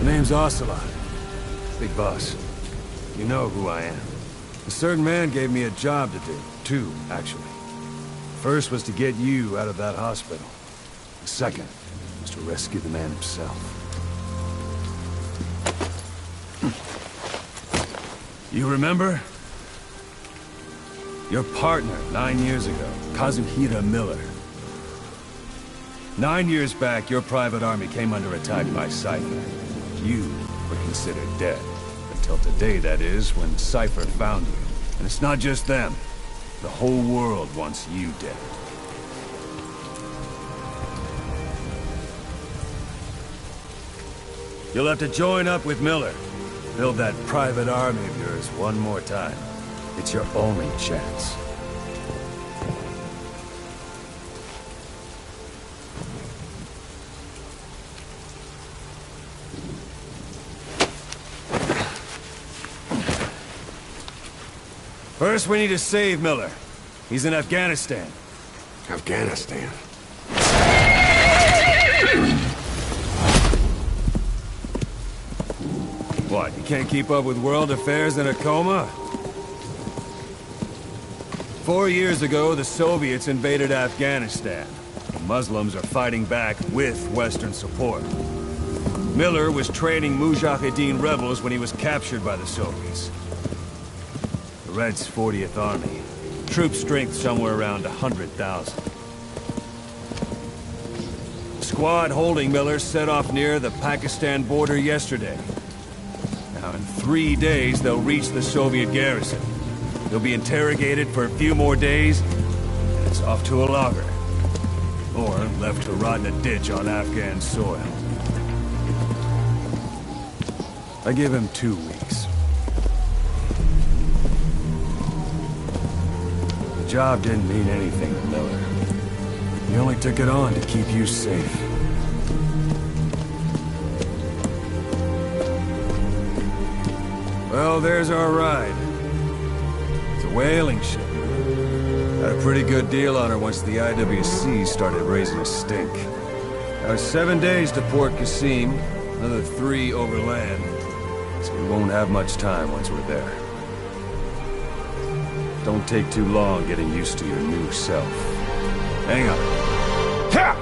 name's Ocelot. Big boss. You know who I am. A certain man gave me a job to do. Two, actually. First was to get you out of that hospital. The second was to rescue the man himself. You remember? Your partner, 9 years ago, Kazuhira Miller. 9 years back, your private army came under attack by Cypher. You were considered dead. Until today, that is, when Cypher found you. And it's not just them. The whole world wants you dead. You'll have to join up with Miller. Build that private army of yours one more time. It's your only chance. First, we need to save Miller. He's in Afghanistan. Afghanistan? What, you can't keep up with world affairs in a coma? 4 years ago, the Soviets invaded Afghanistan. The Muslims are fighting back with Western support. Miller was training Mujahideen rebels when he was captured by the Soviets. The Red's 40th Army. Troop strength somewhere around 100,000. The squad holding Miller set off near the Pakistan border yesterday. Now, in 3 days, they'll reach the Soviet garrison. They'll be interrogated for a few more days, and it's off to a lager. Or left to rot in a ditch on Afghan soil. I give him 2 weeks. The job didn't mean anything to Miller. He only took it on to keep you safe. Well, there's our ride. It's a whaling ship. Had a pretty good deal on her once the IWC started raising a stink. Now it's 7 days to Port Qasim, another 3 overland. So we won't have much time once we're there. Don't take too long getting used to your new self. Hang on. Ha!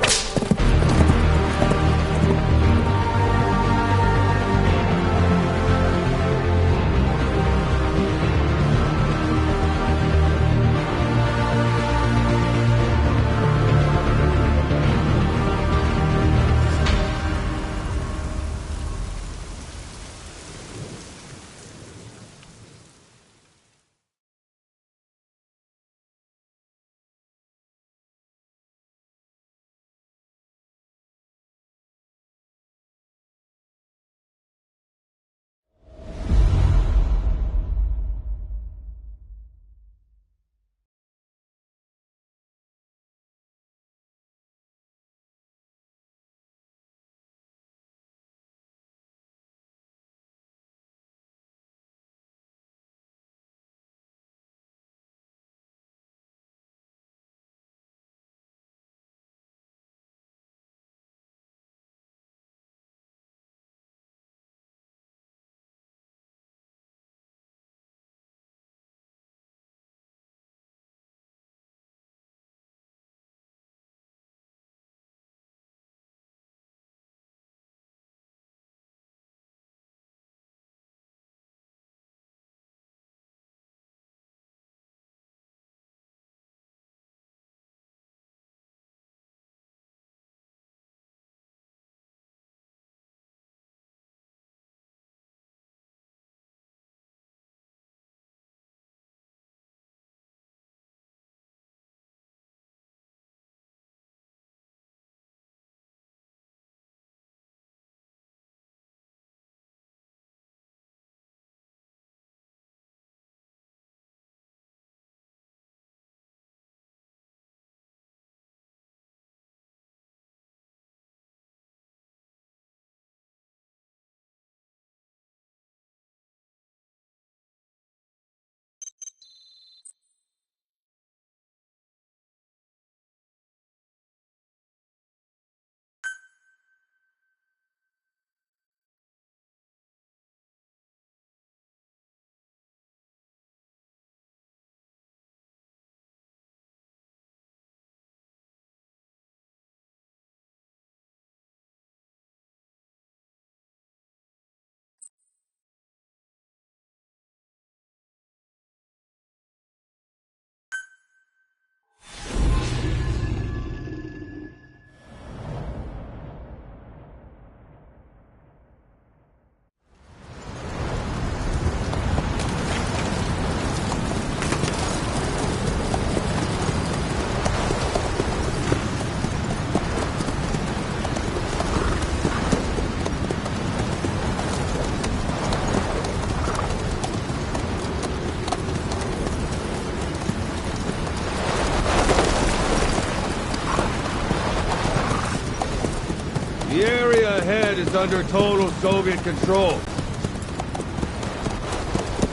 The area ahead is under total Soviet control.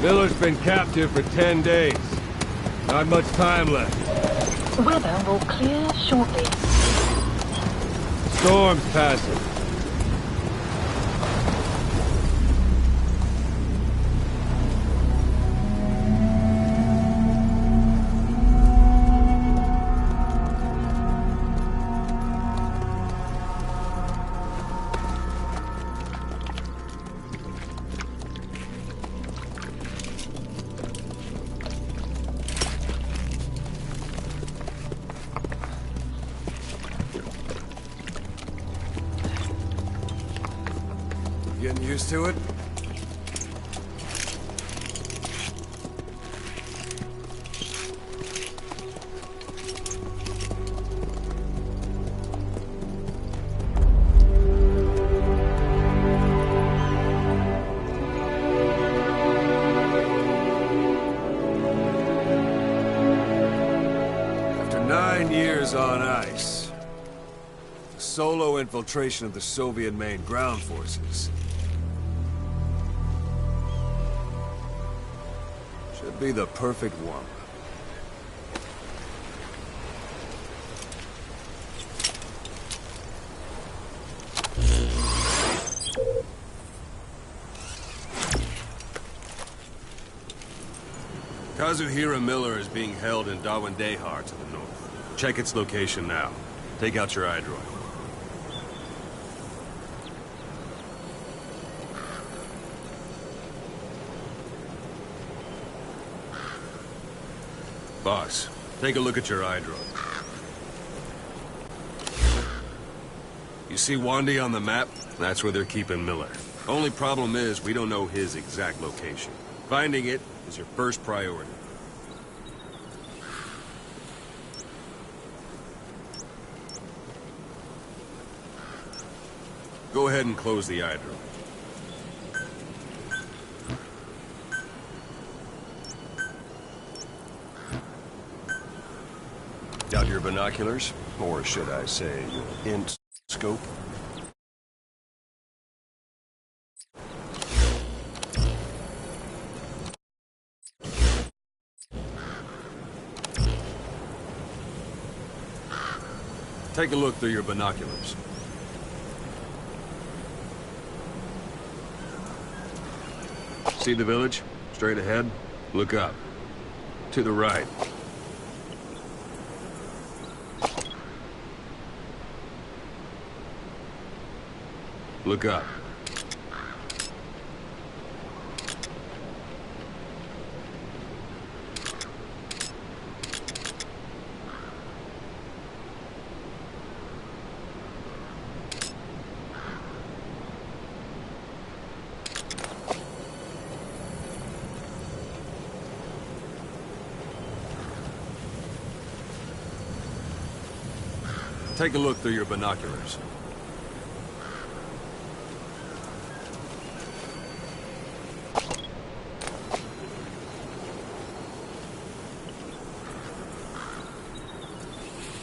Miller's been captive for 10 days. Not much time left. Weather will clear shortly. Storm's passing. Getting used to it? After 9 years on ice, the solo infiltration of the Soviet main ground forces should be the perfect one. Kazuhira Miller is being held in Dawandehar to the north. Check its location now. Take out your iDroid. Boss, take a look at your iDroid. You see Wandy on the map? That's where they're keeping Miller. Only problem is, we don't know his exact location. Finding it is your first priority. Go ahead and close the iDroid. Got your binoculars? Or should I say, your int scope? Take a look through your binoculars. See the village? Straight ahead? Look up. To the right. Look up. Take a look through your binoculars.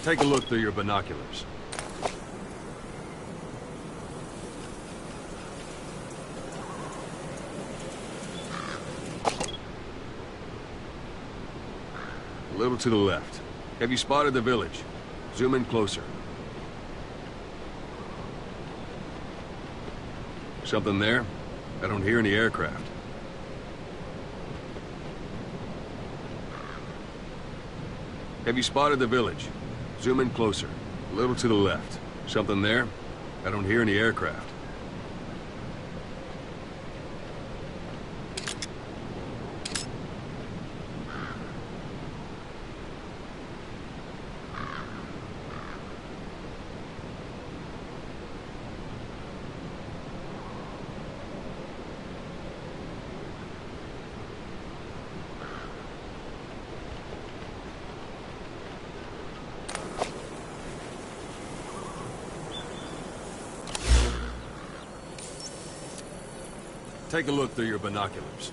Take a look through your binoculars. A little to the left. Have you spotted the village? Zoom in closer. Something there? I don't hear any aircraft. Have you spotted the village? Zoom in closer. A little to the left. Something there? I don't hear any aircraft. Take a look through your binoculars.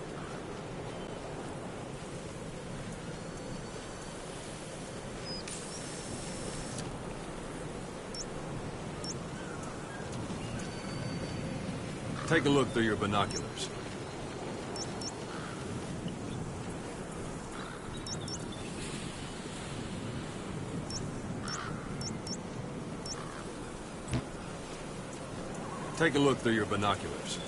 Take a look through your binoculars. Take a look through your binoculars.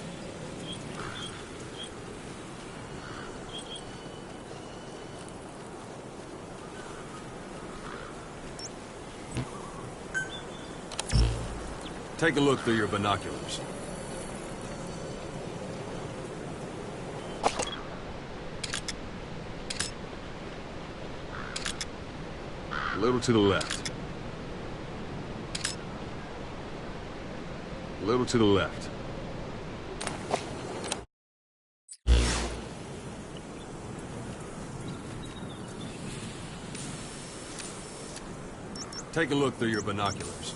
Take a look through your binoculars. A little to the left. A little to the left. Take a look through your binoculars.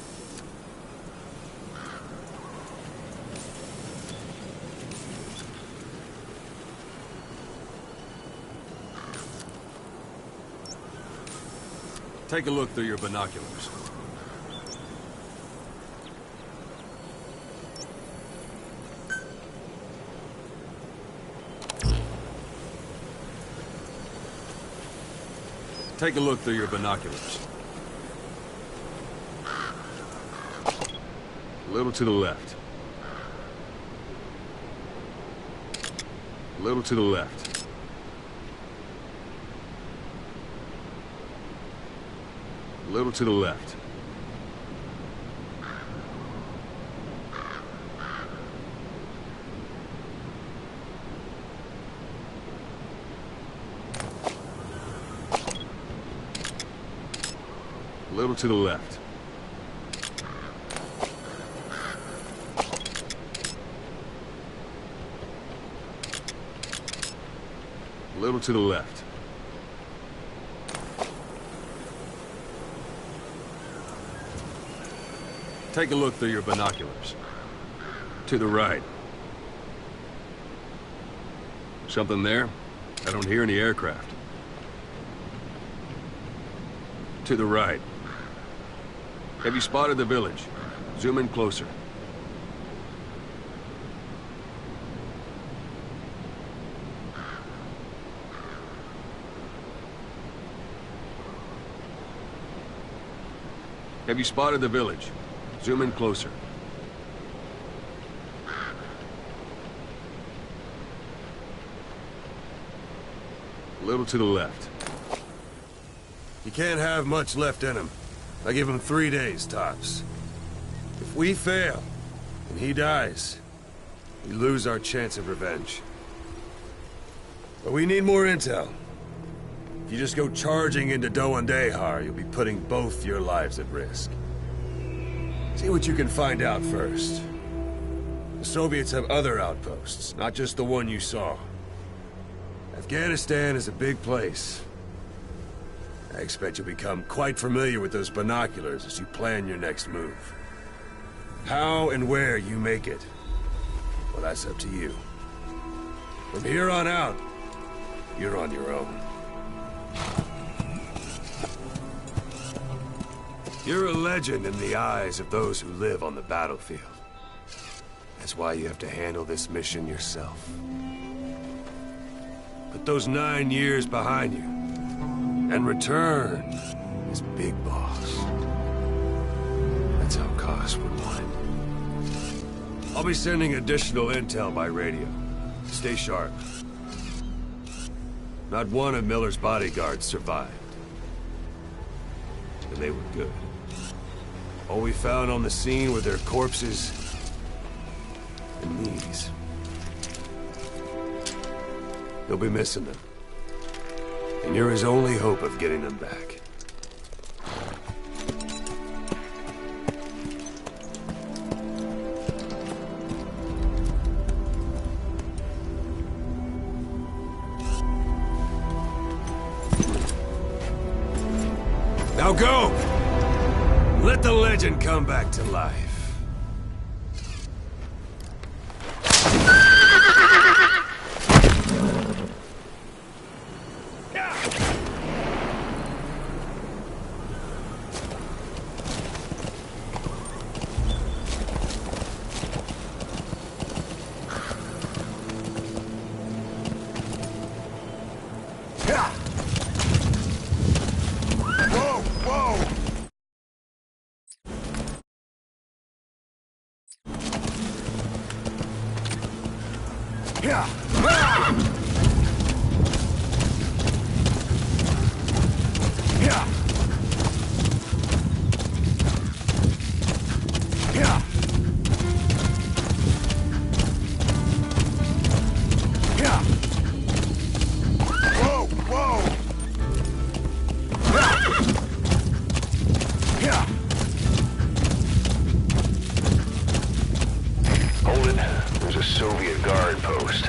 Take a look through your binoculars. Take a look through your binoculars. A little to the left. A little to the left. A little to the left. A little to the left. A little to the left. Take a look through your binoculars. To the right. Something there? I don't hear any aircraft. To the right. Have you spotted the village? Zoom in closer. Have you spotted the village? Zoom in closer. A little to the left. You can't have much left in him. I give him 3 days, tops. If we fail, and he dies, we lose our chance of revenge. But we need more intel. If you just go charging into Doandehar, you'll be putting both your lives at risk. See what you can find out first. The Soviets have other outposts, not just the one you saw. Afghanistan is a big place. I expect you'll become quite familiar with those binoculars as you plan your next move. How and where you make it, well, that's up to you. From here on out, you're on your own. You're a legend in the eyes of those who live on the battlefield. That's why you have to handle this mission yourself. Put those 9 years behind you, and return as Big Boss. That's how Koss would want it. I'll be sending additional intel by radio. Stay sharp. Not one of Miller's bodyguards survived. And they were good. All we found on the scene were their corpses and knees. You'll be missing them. And you're his only hope of getting them back. Now go! Let the legend come back to life. Yeah. Yeah. Yeah. Yeah. Whoa, whoa. Yeah. Hold it. There's a Soviet guard post.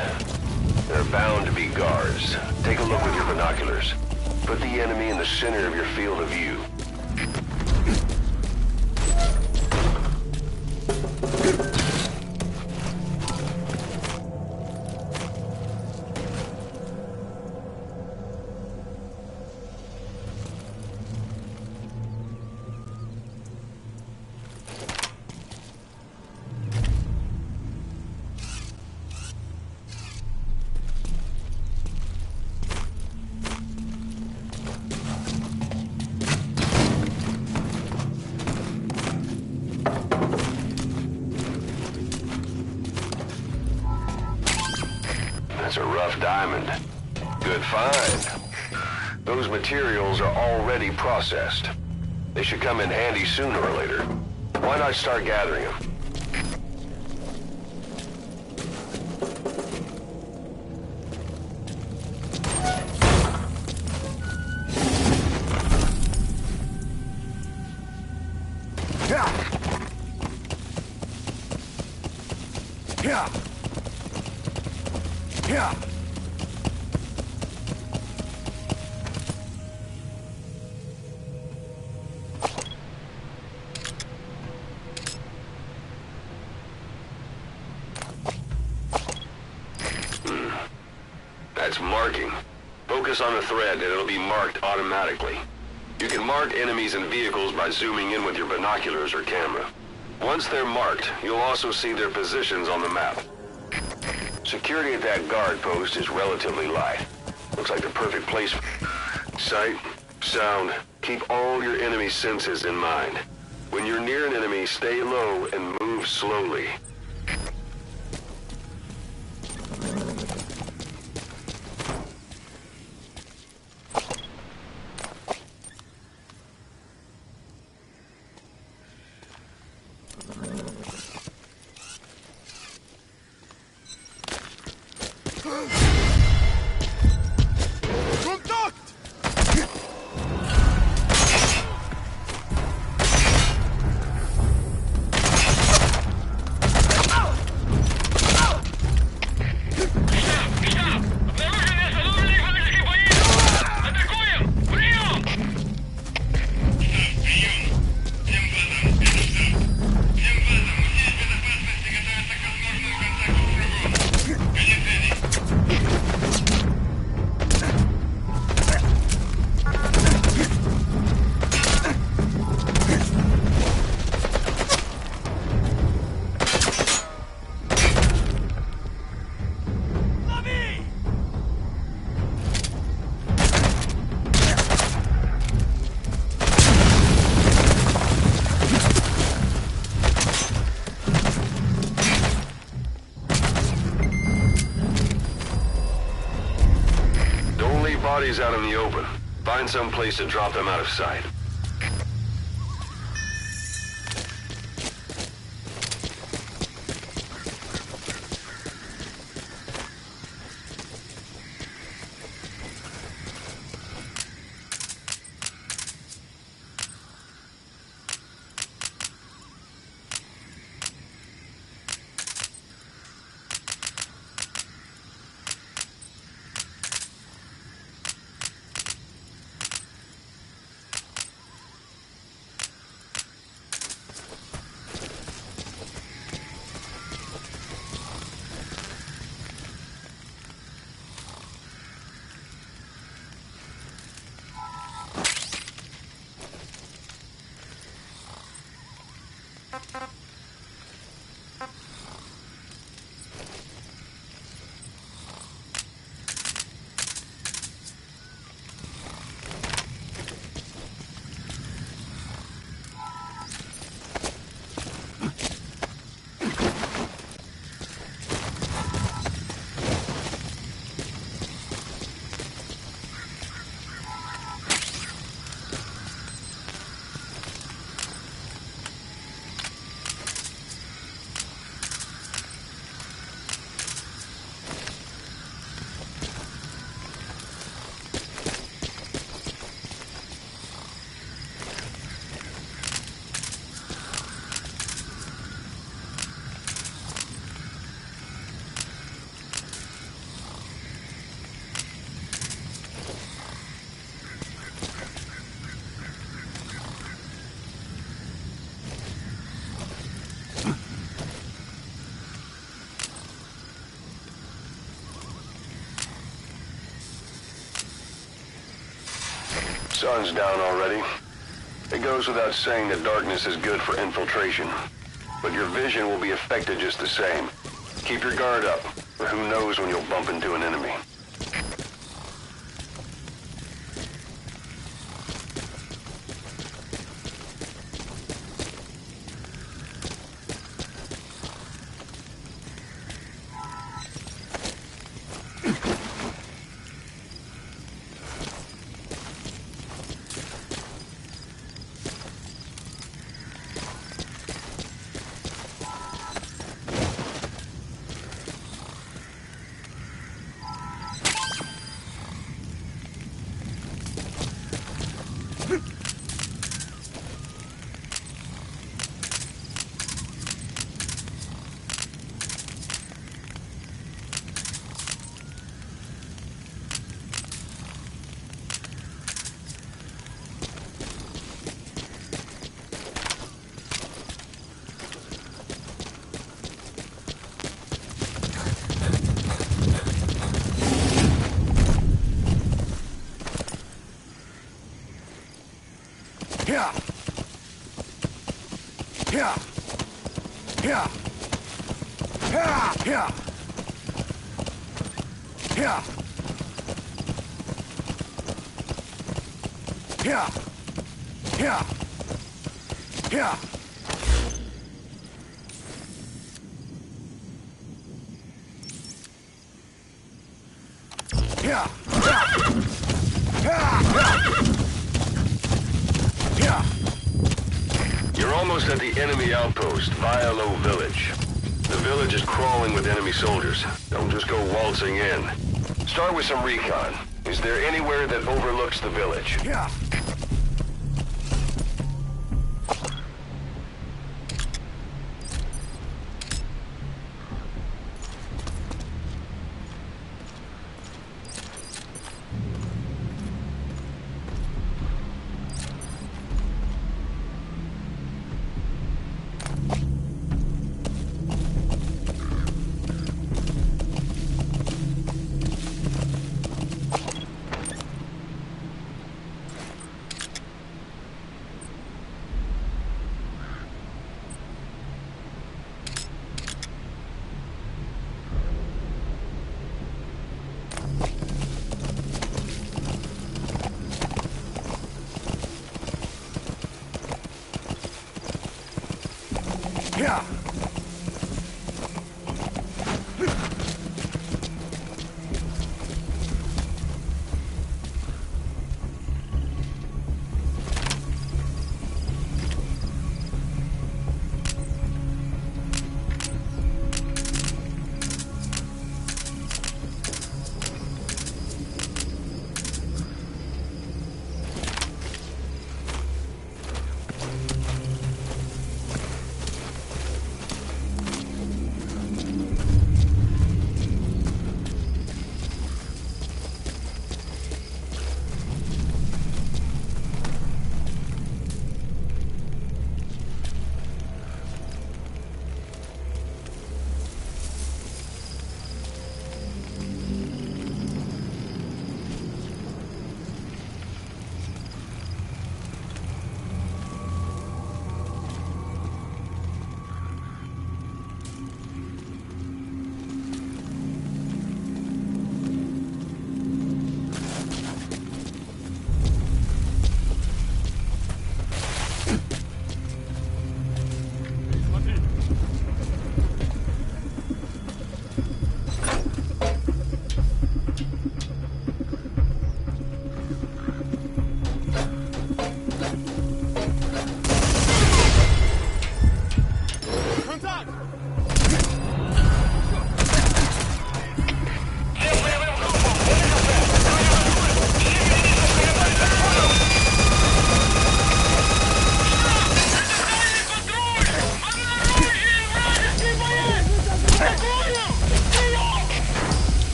There are bound to be guards. Take a look with your binoculars. Put the enemy in the center of your field of view. That's a rough diamond. Good find. Those materials are already processed. They should come in handy sooner or later. Why not start gathering them? Yeah. Yeah. Yeah. That's marking. Focus on the thread and it'll be marked automatically. You can mark enemies and vehicles by zooming in with your binoculars or camera. Once they're marked, you'll also see their positions on the map. Security at that guard post is relatively light. Looks like the perfect place for sight, sound. Keep all your enemy senses in mind. When you're near an enemy, stay low and move slowly. Bodies out in the open. Find some place to drop them out of sight. sun's down already. It goes without saying that darkness is good for infiltration. But your vision will be affected just the same. Keep your guard up, or who knows when you'll bump into an enemy. You're almost at the enemy outpost, Vialo Village. The village is crawling with enemy soldiers. Don't just go waltzing in. Start with some recon. Is there anywhere that overlooks the village?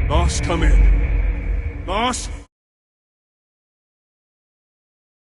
Boss, come in. Boss?